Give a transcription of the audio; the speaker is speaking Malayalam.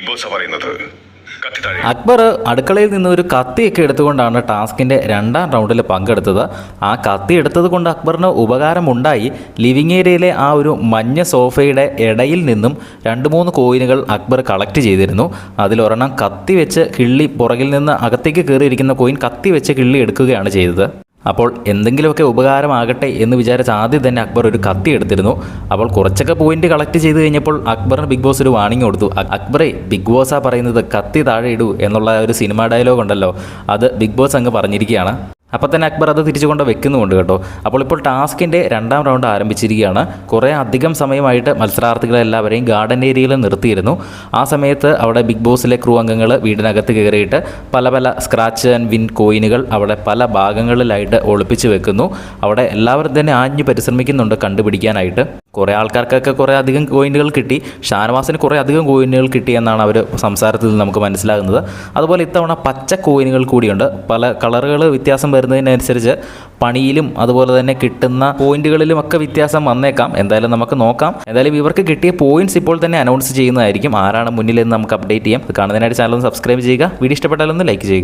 ബിഗ് ബോസ് പറയുന്നത്. അക്ബർ അടുക്കളയിൽ നിന്ന് ഒരു കത്തിയൊക്കെ എടുത്തുകൊണ്ടാണ് ടാസ്കിൻ്റെ 2ാം റൗണ്ടിൽ പങ്കെടുത്തത്. ആ കത്തി എടുത്തത് കൊണ്ട് അക്ബറിന് ഉപകാരമുണ്ടായി. ലിവിങ് ഏരിയയിലെ ആ ഒരു മഞ്ഞ സോഫയുടെ ഇടയിൽ നിന്നും 2-3 കോയിനുകൾ അക്ബർ കളക്ട് ചെയ്തിരുന്നു. അതിലൊരെണ്ണം കത്തി വെച്ച് കിള്ളി, പുറകിൽ നിന്ന് അകത്തേക്ക് കയറിയിരിക്കുന്ന കോയിൻ കത്തി വെച്ച് കിള്ളി എടുക്കുകയാണ് ചെയ്തത്. അപ്പോൾ എന്തെങ്കിലുമൊക്കെ ഉപകാരമാകട്ടെ എന്ന് വിചാരിച്ച് ആദ്യം തന്നെ അക്ബർ ഒരു കത്തി എടുത്തിരുന്നു. അപ്പോൾ കുറച്ചൊക്കെ പോയിന്റ് കളക്ട് ചെയ്ത് കഴിഞ്ഞപ്പോൾ അക്ബറിന് ബിഗ് ബോസ് ഒരു വാണിംഗ് കൊടുത്തു. അക്ബറെ, ബിഗ് ബോസാ പറയുന്നത് കത്തി താഴെ ഇടൂ എന്നുള്ള ഒരു സിനിമ ഡയലോഗ് ഉണ്ടല്ലോ, അത് ബിഗ് ബോസ് അങ്ങ് പറഞ്ഞിരിക്കുകയാണ്. അപ്പോൾ തന്നെ അക്ബർ അത് തിരിച്ചുകൊണ്ട് വെക്കുന്നുമുണ്ട് കേട്ടോ. അപ്പോൾ ഇപ്പോൾ ടാസ്കിൻ്റെ 2ാം റൗണ്ട് ആരംഭിച്ചിരിക്കുകയാണ്. കുറേ അധികം സമയമായിട്ട് മത്സരാർത്ഥികളെല്ലാവരെയും ഗാർഡൻ ഏരിയയിൽ നിർത്തിയിരുന്നു. ആ സമയത്ത് അവിടെ ബിഗ് ബോസിലെ ക്രൂ അംഗങ്ങൾ വീടിനകത്ത് കയറിയിട്ട് പല പല സ്ക്രാച്ച് ആൻഡ് വിൻ കോയിനുകൾ അവിടെ പല ഭാഗങ്ങളിലായിട്ട് ഒളിപ്പിച്ച് വെക്കുന്നു. അവിടെ എല്ലാവരും തന്നെ ആഞ്ഞു പരിശ്രമിക്കുന്നുണ്ട് കണ്ടുപിടിക്കാനായിട്ട്. കുറേ ആൾക്കാർക്കൊക്കെ കുറേ അധികം കോയിനുകൾ കിട്ടി. ഷാനവാസിന് കുറേ അധികം കോയിനുകൾ കിട്ടി എന്നാണ് അവർ സംസാരത്തിൽ നമുക്ക് മനസ്സിലാകുന്നത്. അതുപോലെ ഇത്തവണ പച്ച കോയിനുകൾ കൂടിയുണ്ട്. പല കളറുകൾ വ്യത്യാസം വരുന്നതിനനുസരിച്ച് പണിയിലും അതുപോലെ തന്നെ കിട്ടുന്ന പോയിന്റുകളിലും ഒക്കെ വ്യത്യാസം വന്നേക്കാം. എന്തായാലും നമുക്ക് നോക്കാം. എന്തായാലും ഇവർക്ക് കിട്ടിയ പോയിന്റ്സ് ഇപ്പോൾ തന്നെ അനൗൺസ് ചെയ്യുന്നതായിരിക്കും. ആരാണ് മുന്നിലെന്ന് നമുക്ക് അപ്ഡേറ്റ് ചെയ്യാം. ഇത് കാണുന്നതിനായിട്ട് ചാനൽ ഒന്ന് സബ്സ്ക്രൈബ് ചെയ്യുക. വീഡിയോ ഇഷ്ടപ്പെട്ടാലൊന്ന് ലൈക്ക് ചെയ്യുക.